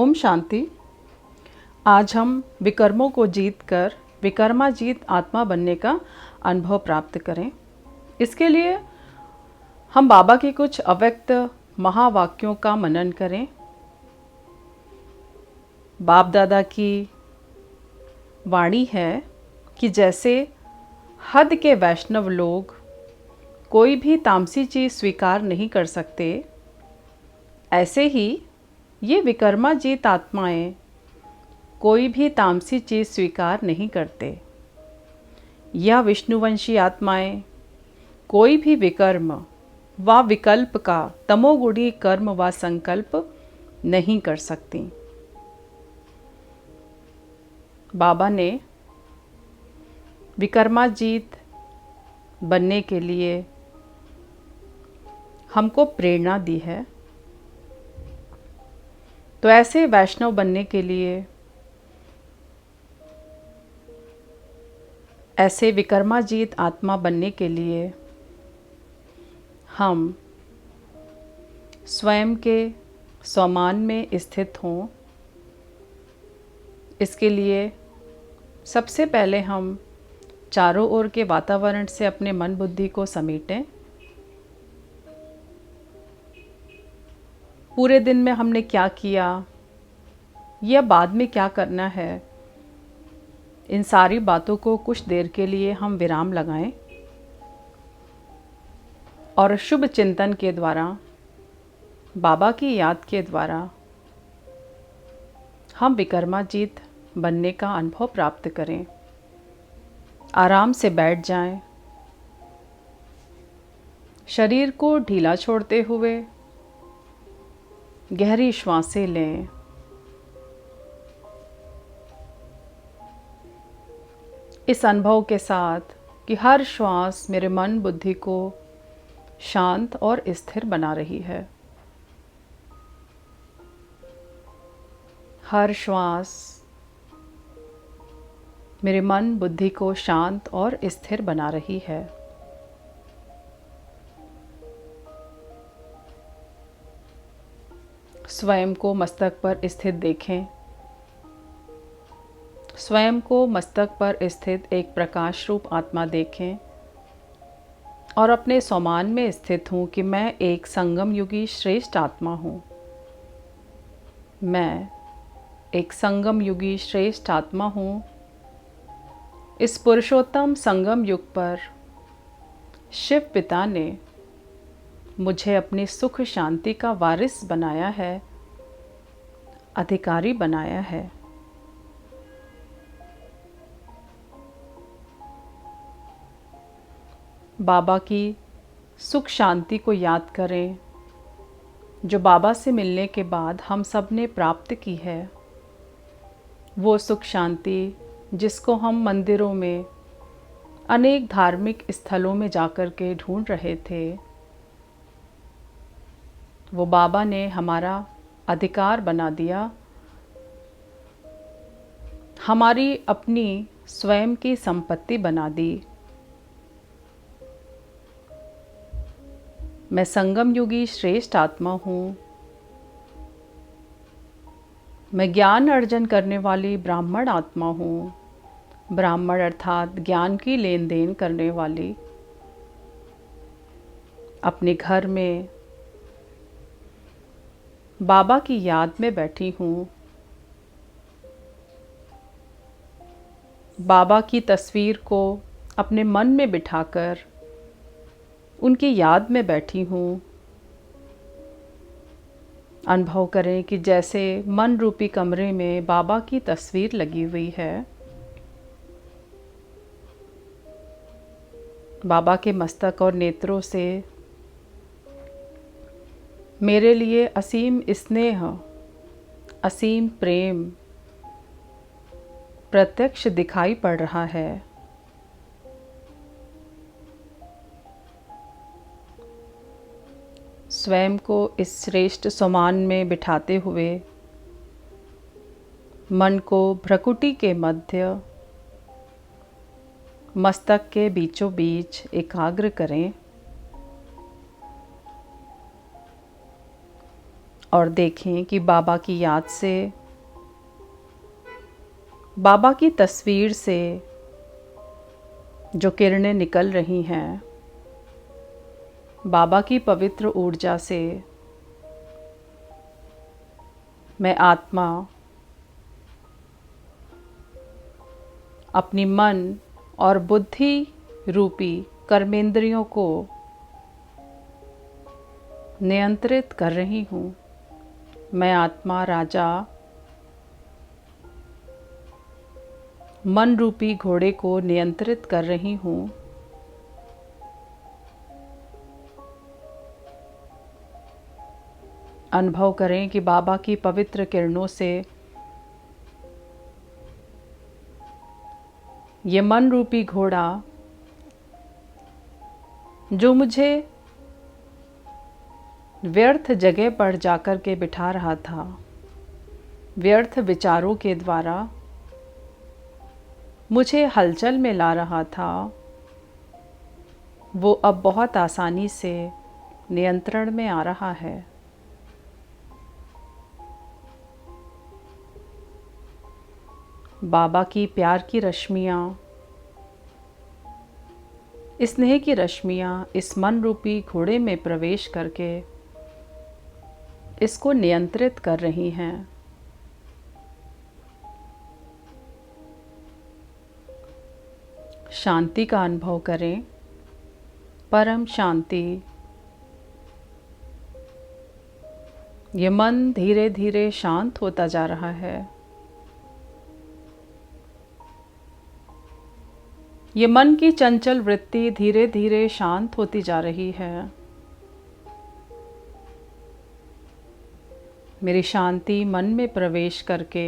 ओम शांति। आज हम विकर्मों को जीत कर विकर्माजीत आत्मा बनने का अनुभव प्राप्त करें। इसके लिए हम बाबा के कुछ अव्यक्त महावाक्यों का मनन करें। बाप दादा की वाणी है कि जैसे हद के वैष्णव लोग कोई भी तामसी चीज़ स्वीकार नहीं कर सकते, ऐसे ही ये विकर्माजीत आत्माएं कोई भी तामसी चीज़ स्वीकार नहीं करते। यह विष्णुवंशी आत्माएं कोई भी विकर्म व विकल्प का तमोगुणी कर्म व संकल्प नहीं कर सकती। बाबा ने विकर्माजीत बनने के लिए हमको प्रेरणा दी है। तो ऐसे वैष्णव बनने के लिए, ऐसे विकर्माजीत आत्मा बनने के लिए हम स्वयं के स्वमान में स्थित हों। इसके लिए सबसे पहले हम चारों ओर के वातावरण से अपने मन बुद्धि को समेटें। पूरे दिन में हमने क्या किया या बाद में क्या करना है, इन सारी बातों को कुछ देर के लिए हम विराम लगाएं और शुभ चिंतन के द्वारा, बाबा की याद के द्वारा हम विकर्माजीत बनने का अनुभव प्राप्त करें। आराम से बैठ जाएं। शरीर को ढीला छोड़ते हुए गहरी श्वासें लें। इस अनुभव के साथ कि हर श्वास मेरे मन बुद्धि को शांत और स्थिर बना रही है। हर श्वास मेरे मन बुद्धि को शांत और स्थिर बना रही है। स्वयं को मस्तक पर स्थित देखें। स्वयं को मस्तक पर स्थित एक प्रकाश रूप आत्मा देखें और अपने स्वमान में स्थित हूँ कि मैं एक संगम युगी श्रेष्ठ आत्मा हूँ। मैं एक संगम युगी श्रेष्ठ आत्मा हूँ। इस पुरुषोत्तम संगम युग पर शिव पिता ने मुझे अपनी सुख शांति का वारिस बनाया है, अधिकारी बनाया है। बाबा की सुख शांति को याद करें, जो बाबा से मिलने के बाद हम सब ने प्राप्त की है। वो सुख शांति जिसको हम मंदिरों में, अनेक धार्मिक स्थलों में जाकर के ढूंढ रहे थे, वो बाबा ने हमारा अधिकार बना दिया। हमारी अपनी स्वयं की संपत्ति बना दी। मैं संगम युगी श्रेष्ठ आत्मा हूँ। मैं ज्ञान अर्जन करने वाली ब्राह्मण आत्मा हूँ। ब्राह्मण अर्थात ज्ञान की लेन देन करने वाली। अपने घर में बाबा की याद में बैठी हूँ। बाबा की तस्वीर को अपने मन में बिठाकर उनकी याद में बैठी हूँ। अनुभव करें कि जैसे मन रूपी कमरे में बाबा की तस्वीर लगी हुई है। बाबा के मस्तक और नेत्रों से मेरे लिए असीम स्नेह, असीम प्रेम प्रत्यक्ष दिखाई पड़ रहा है। स्वयं को इस श्रेष्ठ सम्मान में बिठाते हुए मन को भ्रकुटी के मध्य, मस्तक के बीचों बीच एकाग्र करें और देखें कि बाबा की याद से, बाबा की तस्वीर से जो किरणें निकल रही हैं, बाबा की पवित्र ऊर्जा से मैं आत्मा अपनी मन और बुद्धि रूपी कर्मेंद्रियों को नियंत्रित कर रही हूँ। मैं आत्मा राजा मन रूपी घोड़े को नियंत्रित कर रही हूँ। अनुभव करें कि बाबा की पवित्र किरणों से ये मन रूपी घोड़ा जो मुझे व्यर्थ जगह पर जाकर के बिठा रहा था, व्यर्थ विचारों के द्वारा मुझे हलचल में ला रहा था, वो अब बहुत आसानी से नियंत्रण में आ रहा है। बाबा की प्यार की रश्मियाँ, स्नेह की रश्मियाँ इस मन रूपी घोड़े में प्रवेश करके इसको नियंत्रित कर रही हैं। शांति का अनुभव करें, परम शांति। ये मन धीरे धीरे शांत होता जा रहा है। ये मन की चंचल वृत्ति धीरे धीरे शांत होती जा रही है। मेरी शांति मन में प्रवेश करके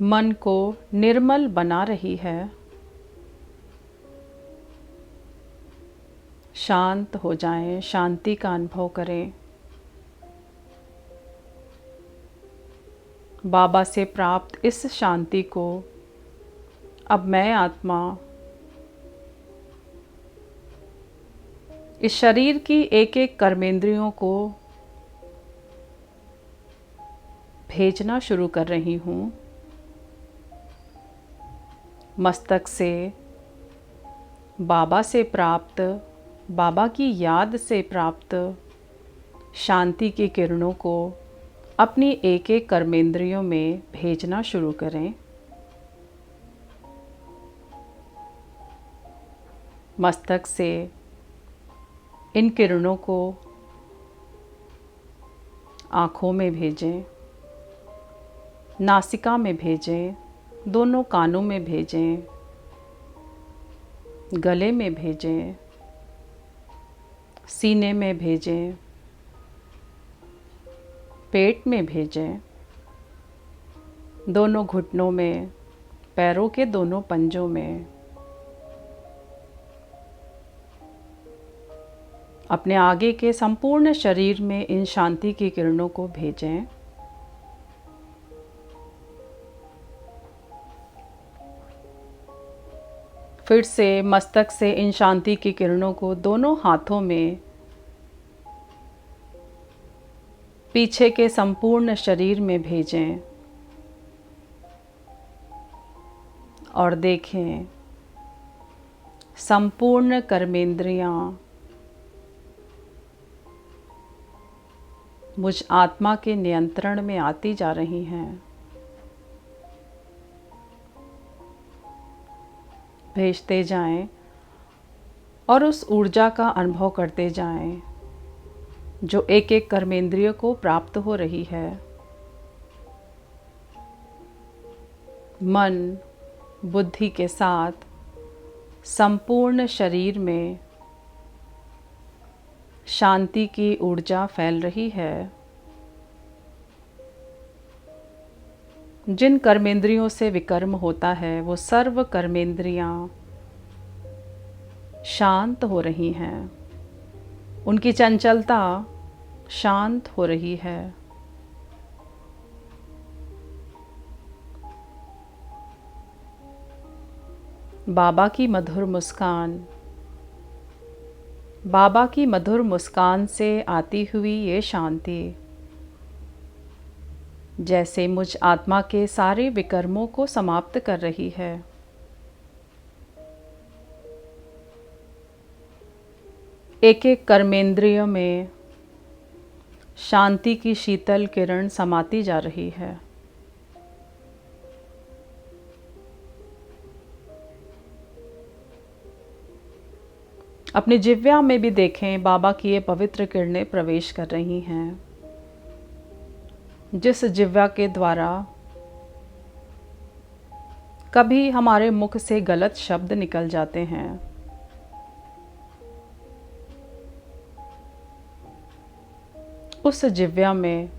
मन को निर्मल बना रही है। शांत हो जाएं, शांति का अनुभव करें। बाबा से प्राप्त इस शांति को अब मैं आत्मा इस शरीर की एक एक कर्मेंद्रियों को भेजना शुरू कर रही हूँ। मस्तक से बाबा से प्राप्त, बाबा की याद से प्राप्त शांति की किरणों को अपनी एक एक कर्मेंद्रियों में भेजना शुरू करें। मस्तक से इन किरणों को आँखों में भेजें, नासिका में भेजें, दोनों कानों में भेजें, गले में भेजें, सीने में भेजें, पेट में भेजें, दोनों घुटनों में, पैरों के दोनों पंजों में। अपने आगे के संपूर्ण शरीर में इन शांति की किरणों को भेजें। फिर से मस्तक से इन शांति की किरणों को दोनों हाथों में पीछे के संपूर्ण शरीर में भेजें और देखें संपूर्ण कर्मेंद्रियां मुझ आत्मा के नियंत्रण में आती जा रही हैं। भेजते जाएं और उस ऊर्जा का अनुभव करते जाएं जो एक एक कर्मेंद्रिय को प्राप्त हो रही है। मन बुद्धि के साथ संपूर्ण शरीर में शांति की ऊर्जा फैल रही है। जिन कर्मेंद्रियों से विकर्म होता है वो सर्व कर्मेंद्रियां शांत हो रही हैं, उनकी चंचलता शांत हो रही है। बाबा की मधुर मुस्कान बाबा की मधुर मुस्कान से आती हुई ये शांति जैसे मुझ आत्मा के सारे विकर्मों को समाप्त कर रही है। एक एक कर्मेंद्रिय में शांति की शीतल किरण समाती जा रही है। अपनी जिह्वा में भी देखें, बाबा की ये पवित्र किरणें प्रवेश कर रही हैं, जिस जिह्वा के द्वारा कभी हमारे मुख से गलत शब्द निकल जाते हैं, उस जिह्वा में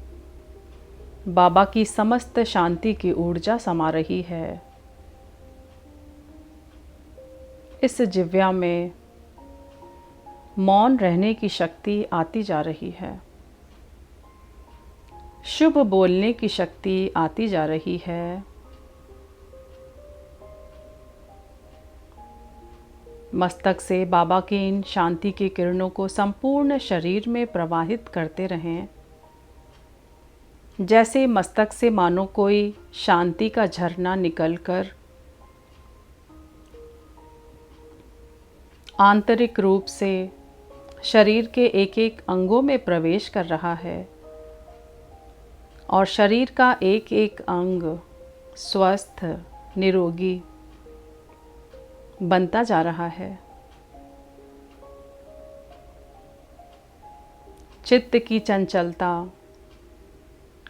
बाबा की समस्त शांति की ऊर्जा समा रही है। इस जिह्वा में मौन रहने की शक्ति आती जा रही है, शुभ बोलने की शक्ति आती जा रही है, मस्तक से बाबा की इन शांति की किरणों को संपूर्ण शरीर में प्रवाहित करते रहें, जैसे मस्तक से मानो कोई शांति का झरना निकलकर आंतरिक रूप से शरीर के एक एक अंगों में प्रवेश कर रहा है और शरीर का एक एक अंग स्वस्थ निरोगी बनता जा रहा है। चित्त की चंचलता,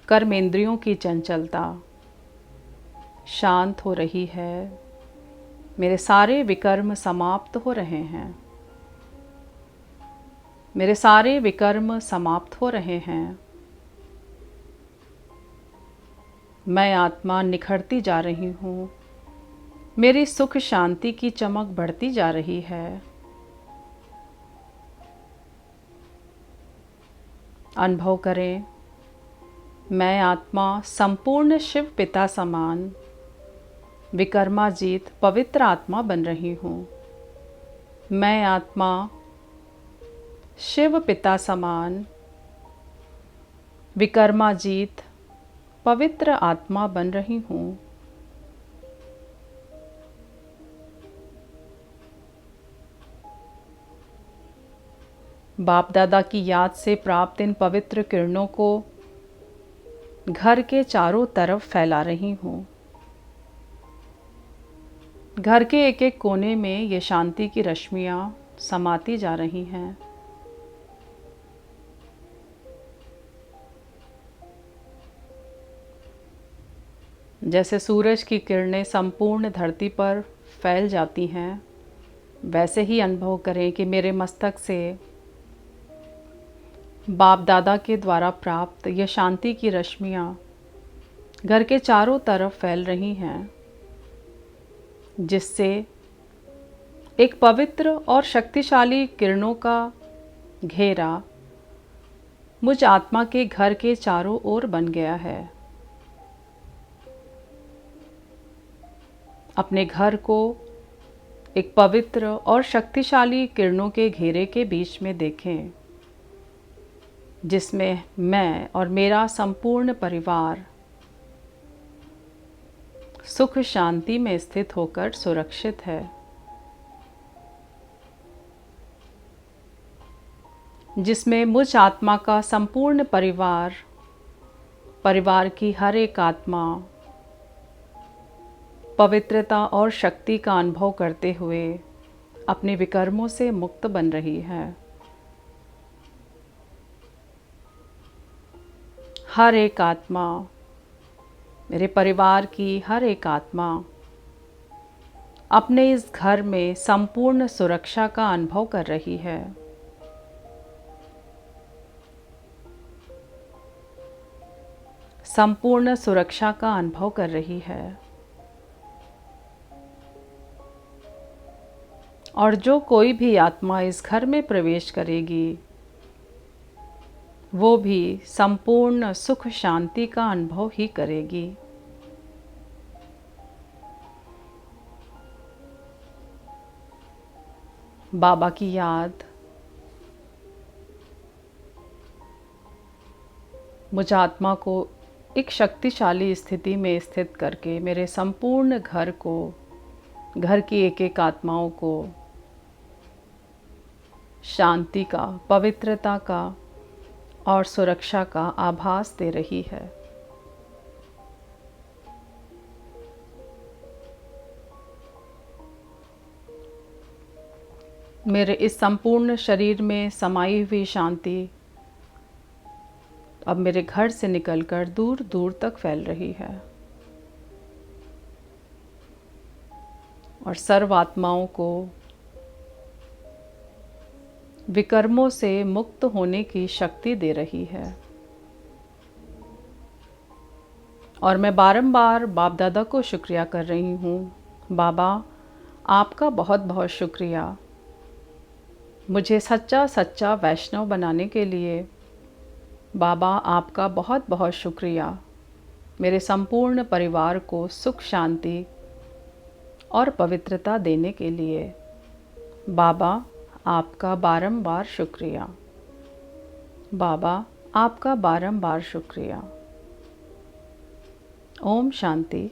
कर्मेंद्रियों की चंचलता शांत हो रही है। मेरे सारे विकर्म समाप्त हो रहे हैं, मेरे सारे विकर्म समाप्त हो रहे हैं। मैं आत्मा निखरती जा रही हूँ, मेरी सुख शांति की चमक बढ़ती जा रही है। अनुभव करें, मैं आत्मा संपूर्ण शिव पिता समान विकर्माजीत पवित्र आत्मा बन रही हूँ। मैं आत्मा शिव पिता समान विकर्माजीत पवित्र आत्मा बन रही हूँ। बाप दादा की याद से प्राप्त इन पवित्र किरणों को घर के चारों तरफ फैला रही हूँ। घर के एक एक कोने में ये शांति की रश्मियाँ समाती जा रही हैं। जैसे सूरज की किरणें संपूर्ण धरती पर फैल जाती हैं, वैसे ही अनुभव करें कि मेरे मस्तक से बाप दादा के द्वारा प्राप्त ये शांति की रश्मियाँ घर के चारों तरफ फैल रही हैं, जिससे एक पवित्र और शक्तिशाली किरणों का घेरा मुझ आत्मा के घर के चारों ओर बन गया है। अपने घर को एक पवित्र और शक्तिशाली किरणों के घेरे के बीच में देखें, जिसमें मैं और मेरा संपूर्ण परिवार सुख शांति में स्थित होकर सुरक्षित है। जिसमें मुझ आत्मा का संपूर्ण परिवार, परिवार की हर एक आत्मा पवित्रता और शक्ति का अनुभव करते हुए अपने विकर्मों से मुक्त बन रही है। हर एक आत्मा, मेरे परिवार की हर एक आत्मा अपने इस घर में संपूर्ण सुरक्षा का अनुभव कर रही है। संपूर्ण सुरक्षा का अनुभव कर रही है। और जो कोई भी आत्मा इस घर में प्रवेश करेगी, वो भी संपूर्ण सुख शांति का अनुभव ही करेगी। बाबा की याद मुझ आत्मा को एक शक्तिशाली स्थिति में स्थित करके मेरे संपूर्ण घर को, घर की एक एक आत्माओं को शांति का, पवित्रता का और सुरक्षा का आभास दे रही है। मेरे इस संपूर्ण शरीर में समाई हुई शांति अब मेरे घर से निकलकर दूर दूर तक फैल रही है और सर्व आत्माओं को विकर्मों से मुक्त होने की शक्ति दे रही है। और मैं बारंबार बाप दादा को शुक्रिया कर रही हूँ। बाबा, आपका बहुत बहुत शुक्रिया मुझे सच्चा सच्चा वैष्णव बनाने के लिए। बाबा, आपका बहुत बहुत शुक्रिया मेरे संपूर्ण परिवार को सुख, शांति और पवित्रता देने के लिए। बाबा, आपका बारंबार शुक्रिया। बाबा, आपका बारंबार शुक्रिया। ओम शांति।